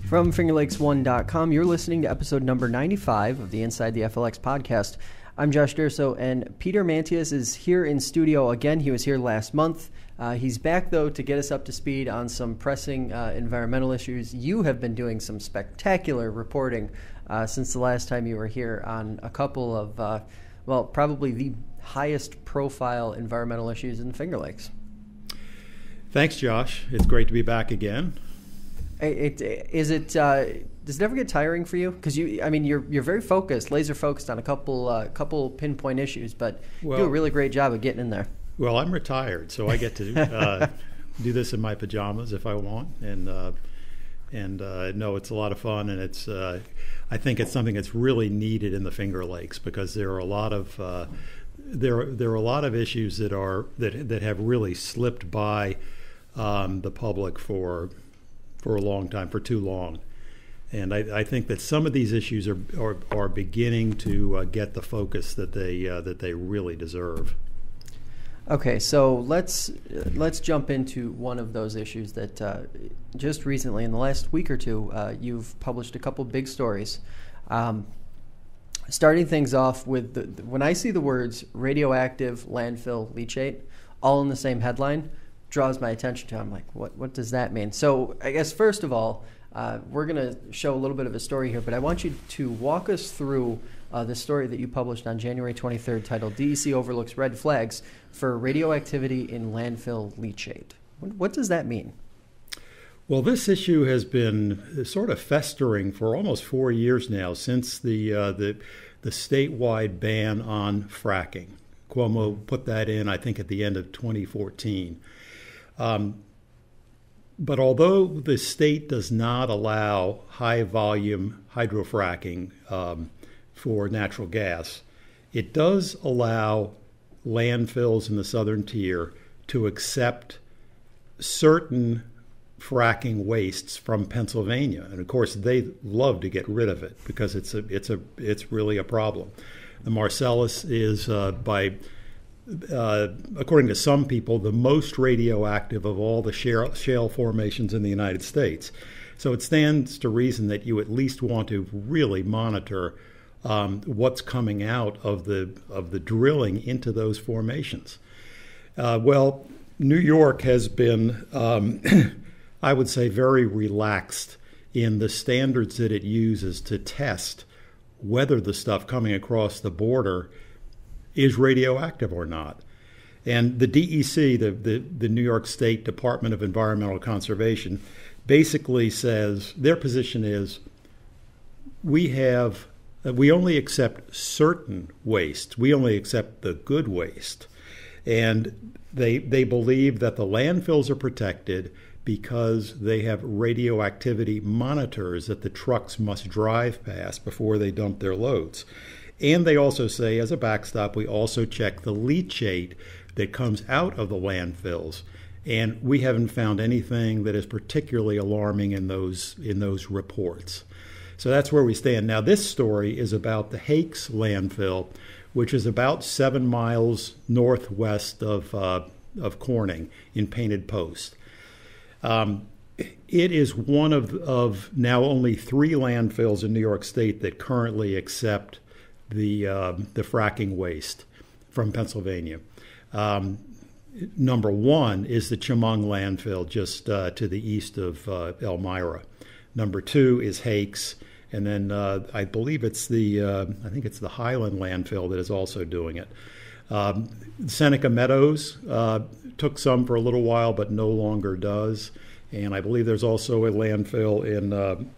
From FingerLakes1.com, you're listening to episode number 95 of the Inside the FLX podcast. I'm Josh Durso, and Peter Mantius is here in studio again. He was here last month. He's back, though, to get us up to speed on some pressing environmental issues. You have been doing some spectacular reporting since the last time you were here on a couple of, probably the highest profile environmental issues in the Finger Lakes. Thanks, Josh. It's great to be back again. Does it ever get tiring for you? Because you're very focused, laser focused on a couple pinpoint issues, but you do a really great job of getting in there. Well, I'm retired, so I get to do this in my pajamas if I want, and no, it's a lot of fun, and it's I think it's something that's really needed in the Finger Lakes because there are a lot of there are a lot of issues that have really slipped by the public for a long time, for too long. And I think that some of these issues are beginning to get the focus that they really deserve. Okay, so let's jump into one of those issues that just recently, in the last week or two, you've published a couple big stories. Starting things off with when I see the words radioactive landfill leachate all in the same headline, draws my attention to. I'm like, what does that mean? So I guess first of all, we're going to show a little bit of a story here, but I want you to walk us through the story that you published on January 23rd titled DEC Overlooks Red Flags for Radioactivity in Landfill Leachate. What does that mean? Well, this issue has been sort of festering for almost 4 years now since the statewide ban on fracking. Cuomo put that in, I think, at the end of 2014. But although the state does not allow high-volume hydrofracking for natural gas, it does allow landfills in the southern tier to accept certain fracking wastes from Pennsylvania, and of course they love to get rid of it because it's really a problem. The Marcellus is according to some people, the most radioactive of all the shale formations in the United States. So it stands to reason that you at least want to really monitor what's coming out of the drilling into those formations. New York has been, I would say, very relaxed in the standards that it uses to test whether the stuff coming across the border is radioactive or not. And the DEC, the New York State Department of Environmental Conservation, basically says their position is we only accept certain waste. We only accept the good waste. And they believe that the landfills are protected because they have radioactivity monitors that the trucks must drive past before they dump their loads. And they also say, as a backstop, we also check the leachate that comes out of the landfills. And we haven't found anything that is particularly alarming in those reports. So that's where we stand. Now, this story is about the Hakes landfill, which is about 7 miles northwest of Corning in Painted Post. It is one of now only 3 landfills in New York State that currently accept the fracking waste from Pennsylvania. Number 1 is the Chemung landfill just to the east of Elmira. Number 2 is Hakes, and then I believe it's the Highland landfill that is also doing it. Seneca Meadows took some for a little while, but no longer does. And I believe there's also a landfill in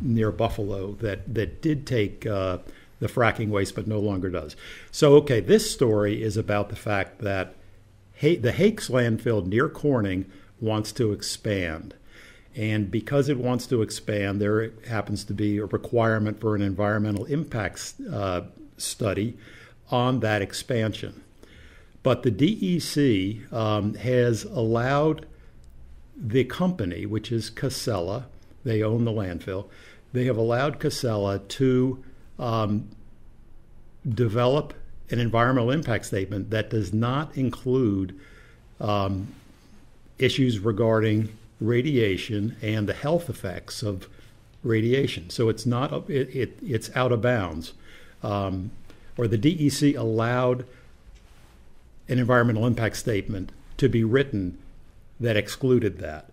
near Buffalo that did take the fracking waste, but no longer does. So, okay, this story is about the fact that the Hakes landfill near Corning wants to expand. And because it wants to expand, there happens to be a requirement for an environmental impact study on that expansion. But the DEC has allowed the company, which is Casella, they own the landfill, they have allowed Casella to develop an environmental impact statement that does not include issues regarding radiation and the health effects of radiation. So it's not it's out of bounds. Or the DEC allowed an environmental impact statement to be written that excluded that.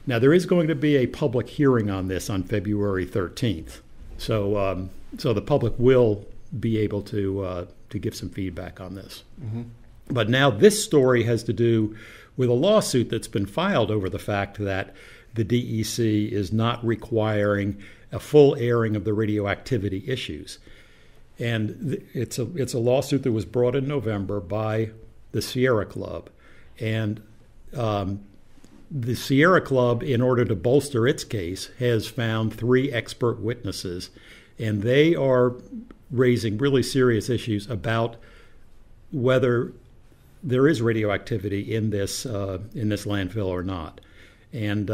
Now, there is going to be a public hearing on this on February 13th. So the public will be able to give some feedback on this. Mm-hmm. But now this story has to do with a lawsuit that's been filed over the fact that the DEC is not requiring a full airing of the radioactivity issues. And it's a lawsuit that was brought in November by the Sierra Club. And the Sierra Club, in order to bolster its case, has found 3 expert witnesses, and they are raising really serious issues about whether there is radioactivity in this landfill or not. And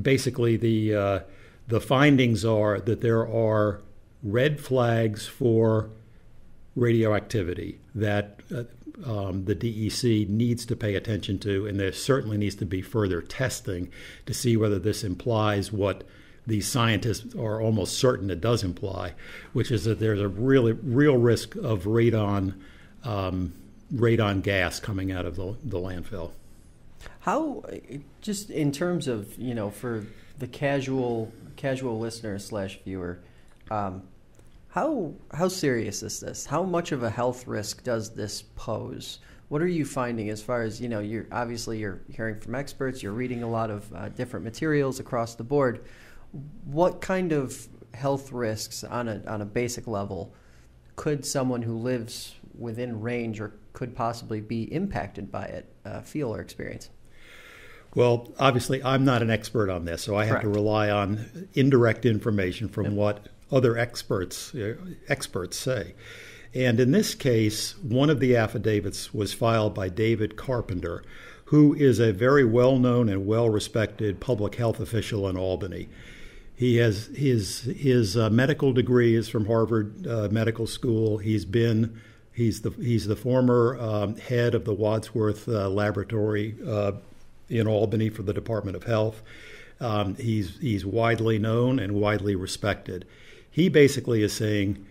basically the findings are that there are red flags for radioactivity that the DEC needs to pay attention to, and there certainly needs to be further testing to see whether this implies what these scientists are almost certain it does imply, which is that there's a real risk of radon gas coming out of the landfill. How, just in terms of, for the casual listener / viewer, how serious is this? How much of a health risk does this pose? What are you finding as far as, you're hearing from experts, you're reading a lot of different materials across the board. What kind of health risks on a basic level could someone who lives within range or could possibly be impacted by it feel or experience? Well, obviously, I'm not an expert on this, so I have to rely on indirect information from what other experts say. And in this case, one of the affidavits was filed by David Carpenter, who is a very well-known and well-respected public health official in Albany. He has his medical degree is from Harvard Medical School. He's the former head of the Wadsworth Laboratory in Albany for the Department of Health. He's widely known and widely respected. He basically is saying,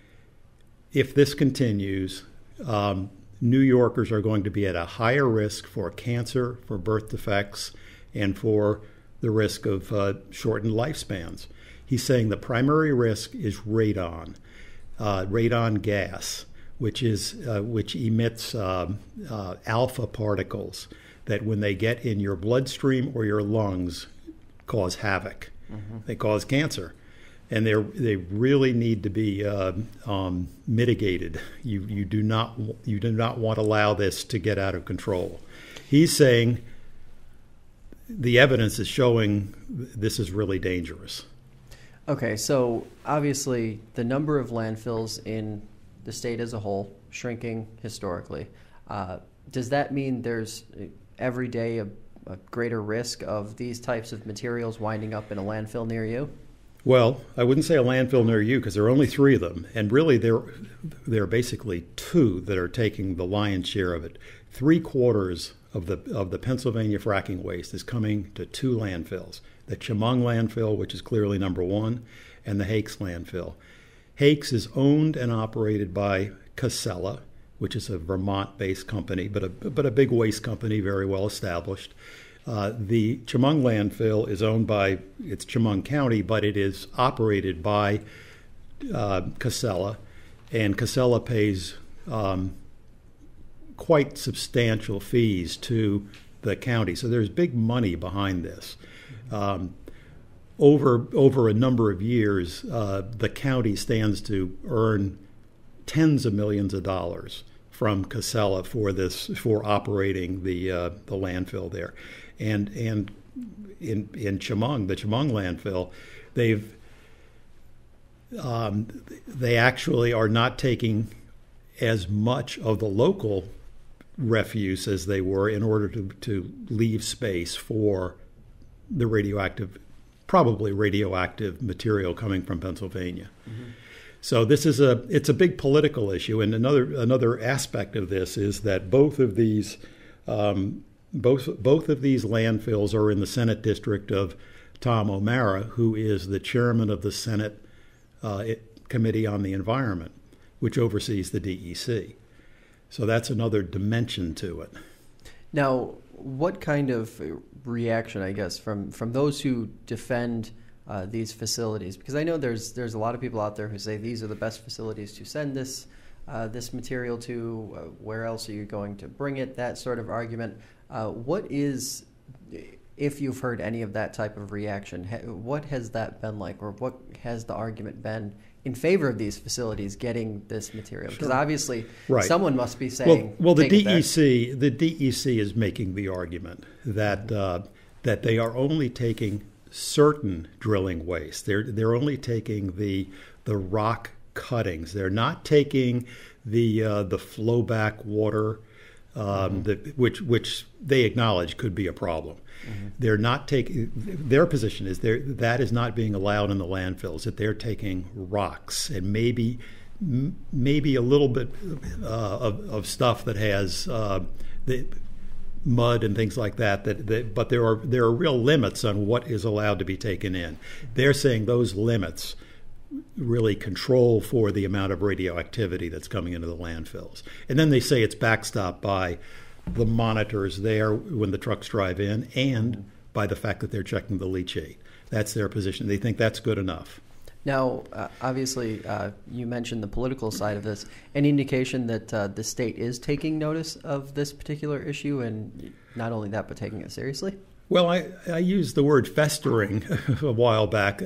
if this continues, New Yorkers are going to be at a higher risk for cancer, for birth defects, and for the risk of shortened lifespans. He's saying the primary risk is radon gas, which emits alpha particles that, when they get in your bloodstream or your lungs, cause havoc. Mm-hmm. They cause cancer, and they really need to be mitigated. You do not want to allow this to get out of control. He's saying the evidence is showing this is really dangerous. Okay, so obviously the number of landfills in the state as a whole shrinking historically. Does that mean there's every day a greater risk of these types of materials winding up in a landfill near you? Well, I wouldn't say a landfill near you because there are only 3 of them, and really there are basically 2 that are taking the lion's share of it. 3/4 of the Pennsylvania fracking waste is coming to 2 landfills: the Chemung landfill, which is clearly number 1, and the Hakes landfill. Hakes is owned and operated by Casella, which is a Vermont-based company, but a big waste company, very well established. The Chemung landfill is owned by, it's Chemung County, but it is operated by Casella, and Casella pays quite substantial fees to the county. So there's big money behind this. Over a number of years, the county stands to earn tens of millions of dollars from Casella for operating the landfill there, and in Chemung, the Chemung landfill, they actually are not taking as much of the local refuse as they were in order to leave space for the probably radioactive material coming from Pennsylvania. Mm-hmm. So it's a big political issue, and another aspect of this is that both of these landfills are in the Senate district of Tom O'Mara, who is the chairman of the Senate Committee on the Environment, which oversees the DEC. So that's another dimension to it. Now, what kind of reaction, I guess, from those who defend these facilities? Because I know there's a lot of people out there who say these are the best facilities to send this material to. Where else are you going to bring it? That sort of argument. What is, if you've heard any of that type of reaction, what has that been like, or what has the argument been in favor of these facilities getting this material? Because obviously someone must be saying, well, the DEC is making the argument that that they are only taking certain drilling waste. They're only taking the rock cuttings. They're not taking the flowback water, which they acknowledge could be a problem. Mm-hmm. They're not taking. Their position is that is not being allowed in the landfills. That they're taking rocks and maybe a little bit of stuff that has the mud and things like that. But there are real limits on what is allowed to be taken in. They're saying those limits really control for the amount of radioactivity that's coming into the landfills. And then they say it's backstopped by the monitors there when the trucks drive in and by the fact that they're checking the leachate. That's their position. They think that's good enough. Now, obviously, you mentioned the political side of this. Any indication that the state is taking notice of this particular issue, and not only that, but taking it seriously? Well, I used the word festering a while back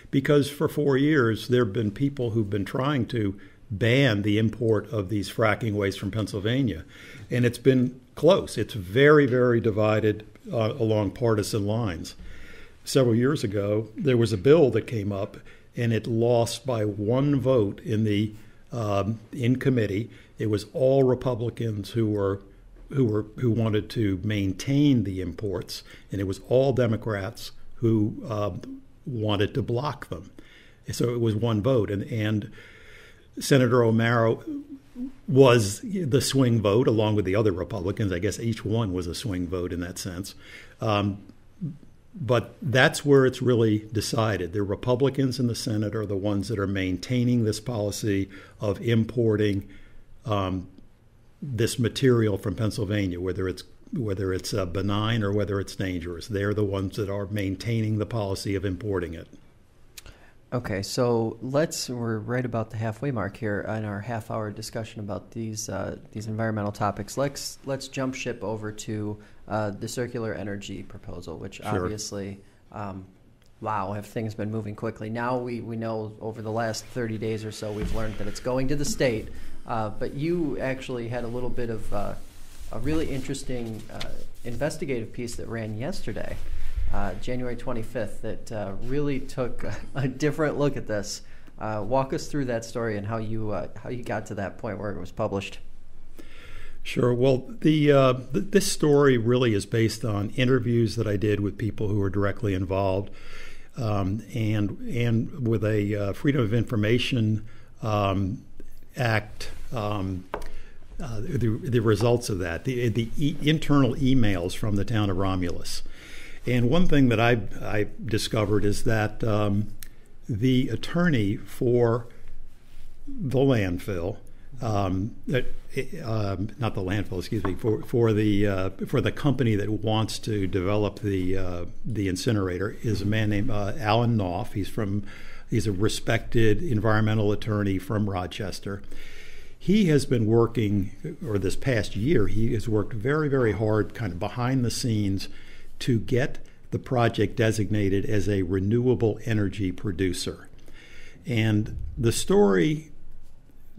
because for 4 years there have been people who've been trying to ban the import of these fracking waste from Pennsylvania. And it's been close. It's very, very divided along partisan lines. Several years ago, there was a bill that came up, and it lost by one vote in committee. It was all Republicans who wanted to maintain the imports, and it was all Democrats who wanted to block them. So it was one vote, and Senator O'Mara was the swing vote along with the other Republicans. I guess each one was a swing vote in that sense. But that's where it's really decided. The Republicans in the Senate are the ones that are maintaining this policy of importing this material from Pennsylvania, whether it's benign or whether it's dangerous. They're the ones that are maintaining the policy of importing it. Okay, so we're right about the halfway mark here in our half-hour discussion about these environmental topics. Let's jump ship over to the circular energy proposal, which Sure. Obviously, wow, have things been moving quickly. Now we know over the last 30 days or so we've learned that it's going to the state, but you actually had a little bit of a really interesting investigative piece that ran yesterday. January 25th, that really took a different look at this. Walk us through that story and how you got to that point where it was published. Sure. Well, this story really is based on interviews that I did with people who were directly involved, and with a Freedom of Information Act. The results of that, the internal emails from the town of Romulus. And one thing that I discovered is that the attorney for the landfill, not the landfill, excuse me, for the company that wants to develop the incinerator is a man named Alan Knopf. He's a respected environmental attorney from Rochester. He has been working, or this past year, he has worked very, very hard, kind of behind the scenes, to get the project designated as a renewable energy producer. And the story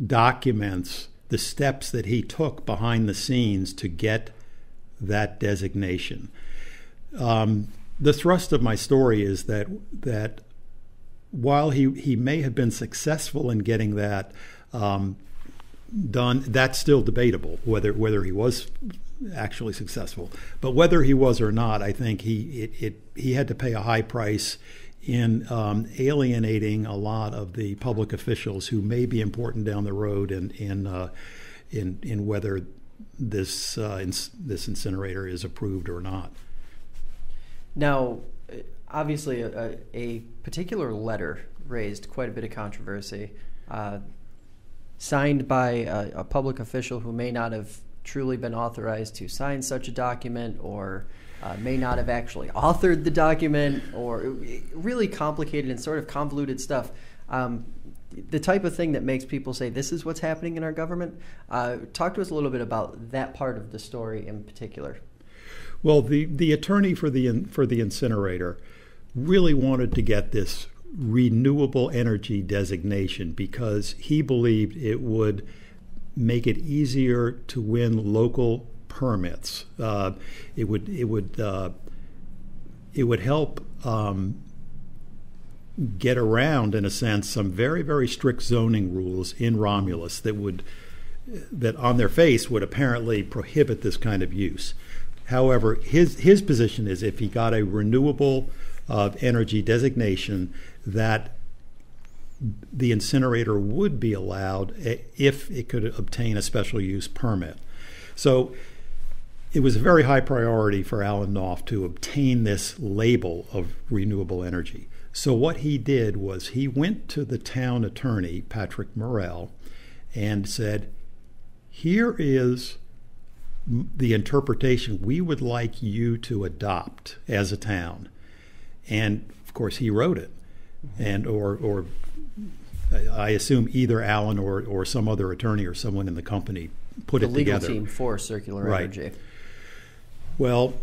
documents the steps that he took behind the scenes to get that designation. The thrust of my story is that while he may have been successful in getting that done, that's still debatable, whether he was actually successful. But whether he was or not, I think he had to pay a high price in alienating a lot of the public officials who may be important down the road in whether this incinerator is approved or not. Now, obviously, a particular letter raised quite a bit of controversy, signed by a public official who may not have truly been authorized to sign such a document, or may not have actually authored the document, or really complicated and sort of convoluted stuff. The type of thing that makes people say, this is what's happening in our government. Talk to us a little bit about that part of the story in particular. Well, the attorney for the incinerator really wanted to get this renewable energy designation because he believed it would make it easier to win local permits. It would help get around, in a sense, some very, very strict zoning rules in Romulus that on their face would apparently prohibit this kind of use. However, his position is if he got a renewable energy designation, that the incinerator would be allowed if it could obtain a special use permit. So it was a very high priority for Alan Knopf to obtain this label of renewable energy. So what he did was he went to the town attorney, Patrick Morrell, and said, here is the interpretation we would like you to adopt as a town. And of course he wrote it. And or I assume either Alan or some other attorney or someone in the company put it together. The legal team for circular energy. Well,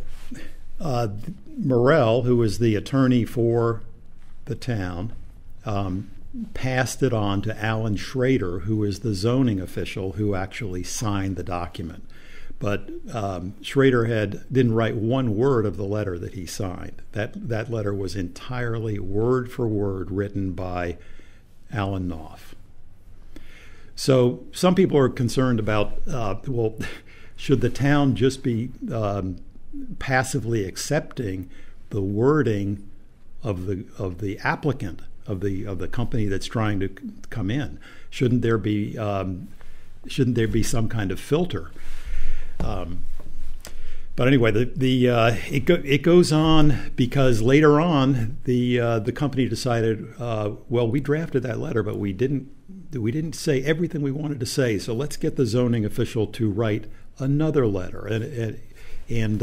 Morrell, who was the attorney for the town, passed it on to Alan Schrader, who is the zoning official who actually signed the document. But Schrader didn't write one word of the letter that he signed. That letter was entirely word for word written by Alan Knopf. So some people are concerned about, well, should the town just be passively accepting the wording of the applicant, of the company that's trying to come in? Shouldn't there be some kind of filter? But anyway, it goes on because later on the company decided, well, we drafted that letter, but we didn't say everything we wanted to say. So let's get the zoning official to write another letter, and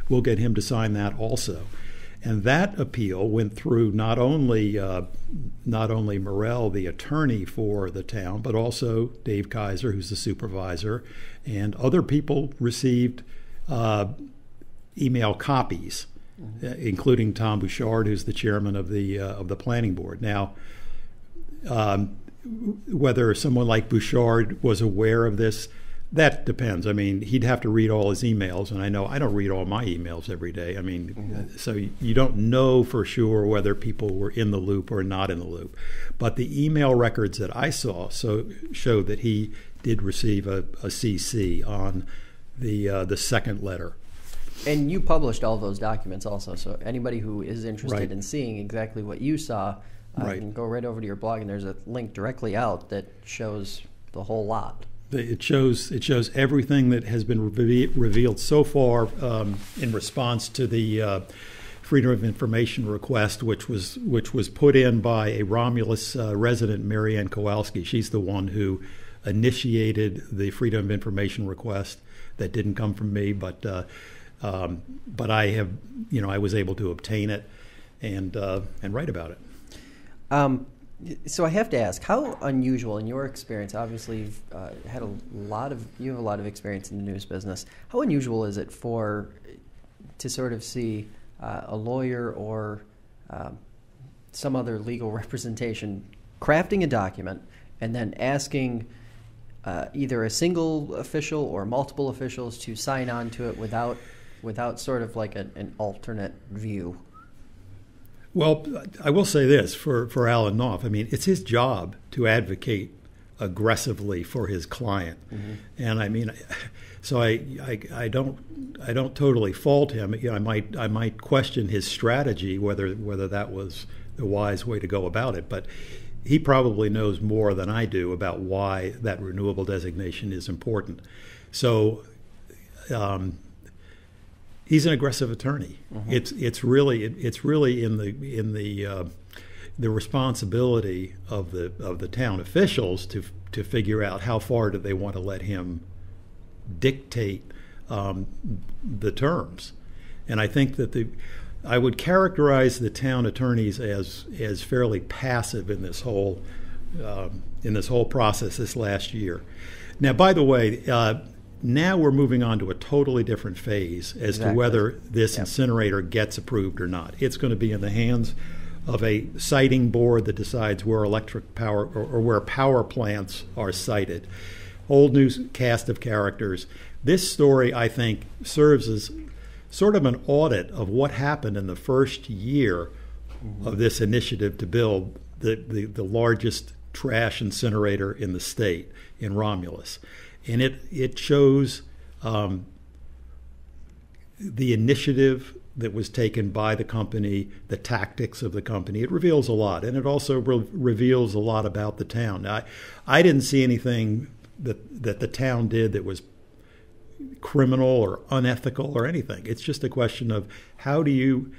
we'll get him to sign that also. And that appeal went through not only Morrell, the attorney for the town, but also Dave Kaiser, who's the supervisor, and other people received email copies, including Tom Bouchard, who's the chairman of the planning board. Now, whether someone like Bouchard was aware of this, that depends. I mean, he'd have to read all his emails, and I know I don't read all my emails every day. I mean, so you don't know for sure whether people were in the loop or not in the loop. But the email records that I saw showed that he did receive a CC on the second letter. And you published all those documents also, so anybody who is interested in seeing exactly what you saw can go right over to your blog, and there's a link directly out that shows the whole lot. It shows everything that has been revealed so far in response to the Freedom of Information request, which was put in by a Romulus resident, Marianne Kowalski. She's the one who initiated the Freedom of Information request. That didn't come from me, but I have, I was able to obtain it and write about it. So I have to ask, how unusual in your experience? Obviously, you've had you have a lot of experience in the news business. How unusual is it to sort of see a lawyer or some other legal representation crafting a document and then asking either a single official or multiple officials to sign on to it without sort of like an alternate view? Well, I will say this for Alan Knopf. I mean, it's his job to advocate aggressively for his client, and I mean, so I don't totally fault him. I might question his strategy whether that was the wise way to go about it, but he probably knows more than I do about why that renewable designation is important. So He's an aggressive attorney. Mm-hmm. It's really in the responsibility of the town officials to figure out how far do they want to let him dictate the terms. And I think that I would characterize the town attorneys as fairly passive in this whole process this last year. Now, by the way, now we're moving on to a totally different phase as to whether this incinerator gets approved or not. It's going to be in the hands of a siting board that decides where electric power or where power plants are sited. Whole new cast of characters. This story, I think, serves as sort of an audit of what happened in the first year of this initiative to build the largest trash incinerator in the state in Romulus. And it shows the initiative that was taken by the company, the tactics of the company. It reveals a lot, and it also reveals a lot about the town. Now, I didn't see anything that the town did that was criminal or unethical or anything. It's just a question of how do you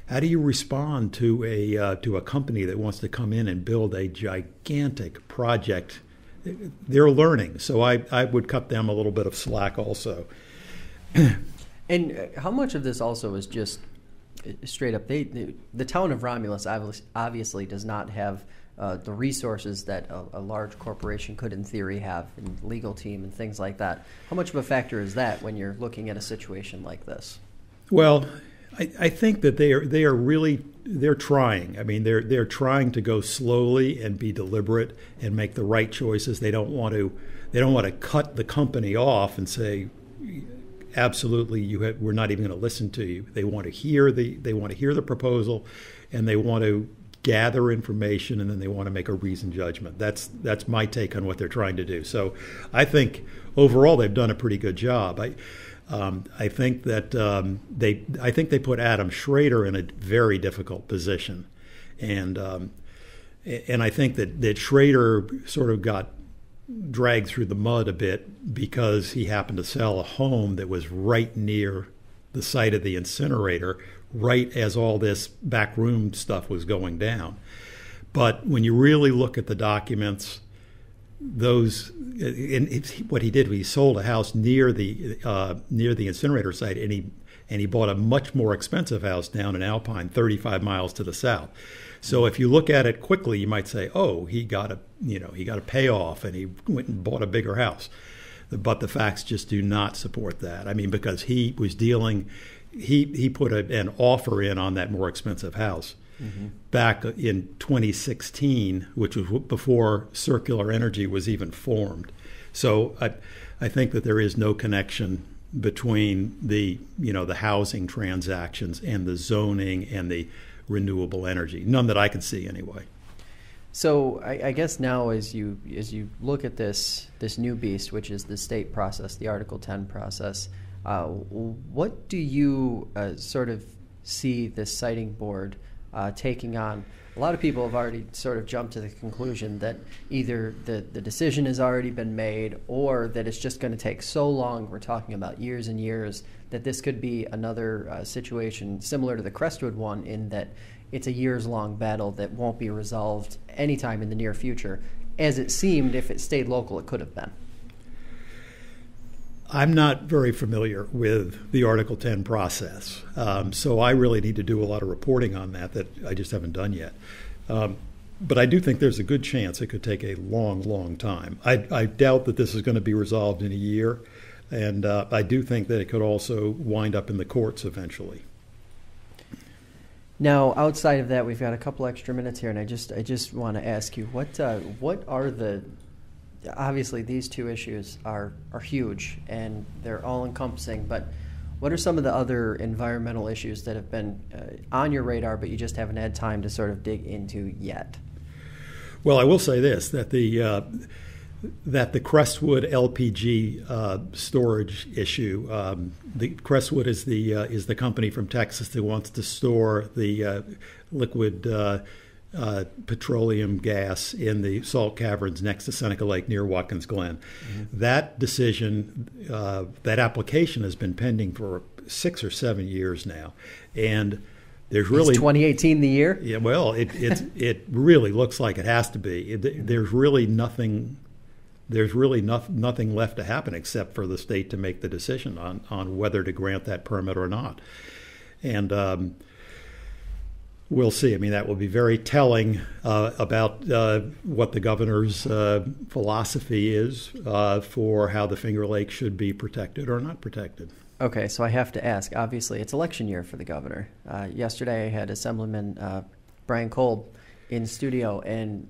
respond to a company that wants to come in and build a gigantic project. They're learning, so I would cut them a little bit of slack also. And how much of this also is just straight up? The town of Romulus obviously does not have the resources that a large corporation could, in theory, have, and legal team and things like that. How much of a factor is that when you're looking at a situation like this? Well, I think that they're trying. I mean, they're trying to go slowly and be deliberate and make the right choices. They don't want to cut the company off and say, absolutely, we're not even going to listen to you. They want to hear the proposal, and they want to gather information, and then they want to make a reasoned judgment. That's my take on what they're trying to do. So I think overall they've done a pretty good job. I think that they put Adam Schrader in a very difficult position, and I think that Schrader sort of got dragged through the mud a bit because he happened to sell a home that was right near the site of the incinerator, right as all this backroom stuff was going down. But when you really look at the documents, what he did was he sold a house near the incinerator site, and he bought a much more expensive house down in Alpine, 35 miles to the south. So if you look at it quickly, you might say, "Oh, he got a payoff, and he went and bought a bigger house." But the facts just do not support that. I mean, because he was dealing, he put an offer in on that more expensive house back in 2016, which was before Circular Energy was even formed. So I think that there is no connection between the housing transactions and the zoning and the renewable energy. None that I can see anyway. So I guess now as you look at this new beast, which is the state process, the Article 10 process, what do you sort of see this siting board taking on? A lot of people have already sort of jumped to the conclusion that either the decision has already been made, or that it's just going to take so long, we're talking about years and years, that this could be another situation similar to the Crestwood one, in that it's a years-long battle that won't be resolved anytime in the near future, as it seemed if it stayed local it could have been. I'm not very familiar with the Article 10 process, so I really need to do a lot of reporting on that I just haven't done yet. But I do think there's a good chance it could take a long, long time. I doubt that this is going to be resolved in a year, and I do think that it could also wind up in the courts eventually. Now, outside of that, we've got a couple extra minutes here, and I just want to ask you, what are the... Obviously, these two issues are huge, and they're all-encompassing, but what are some of the other environmental issues that have been on your radar, but you just haven't had time to sort of dig into yet? Well, I will say this, that the Crestwood LPG storage issue, the Crestwood is the company from Texas that wants to store the liquid petroleum gas in the salt caverns next to Seneca Lake near Watkins Glen. Mm-hmm. That decision, that application has been pending for 6 or 7 years now, and there's really Is 2018 the year? Yeah, well, it really looks like it has to be. There's really nothing. There's really nothing left to happen except for the state to make the decision on whether to grant that permit or not, and we'll see. I mean, that will be very telling about what the governor's philosophy is for how the Finger Lakes should be protected or not protected. Okay, so I have to ask. Obviously, it's election year for the governor. Yesterday, I had Assemblyman Brian Kolb in studio, and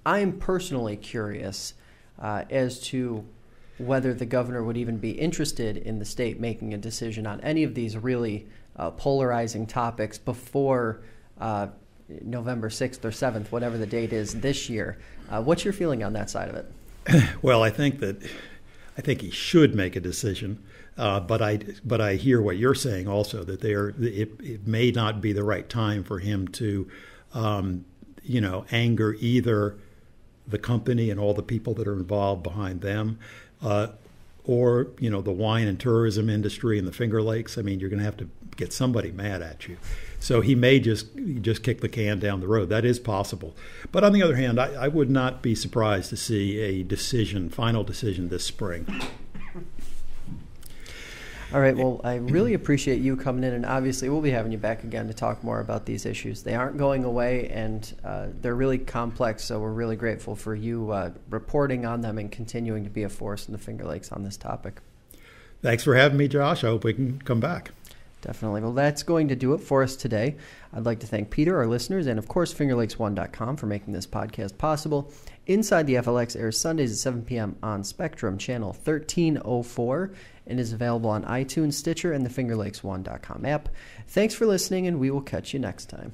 I'm personally curious as to whether the governor would even be interested in the state making a decision on any of these really polarizing topics before November 6th or 7th, whatever the date is this year. What's your feeling on that side of it? Well, I think he should make a decision. But I hear what you're saying also, that it may not be the right time for him to, anger either the company and all the people that are involved behind them, or the wine and tourism industry in the Finger Lakes. I mean, you're going to have to get somebody mad at you. So he may just kick the can down the road. That is possible. But on the other hand, I would not be surprised to see a final decision this spring. All right, well, I really appreciate you coming in, and obviously we'll be having you back again to talk more about these issues. They aren't going away, and they're really complex, so we're really grateful for you reporting on them and continuing to be a force in the Finger Lakes on this topic. Thanks for having me, Josh. I hope we can come back. Definitely. Well, that's going to do it for us today. I'd like to thank Peter, our listeners, and of course FingerLakes1.com for making this podcast possible. Inside the FLX airs Sundays at 7 p.m. on Spectrum, channel 1304, and is available on iTunes, Stitcher, and the FingerLakes1.com app. Thanks for listening, and we will catch you next time.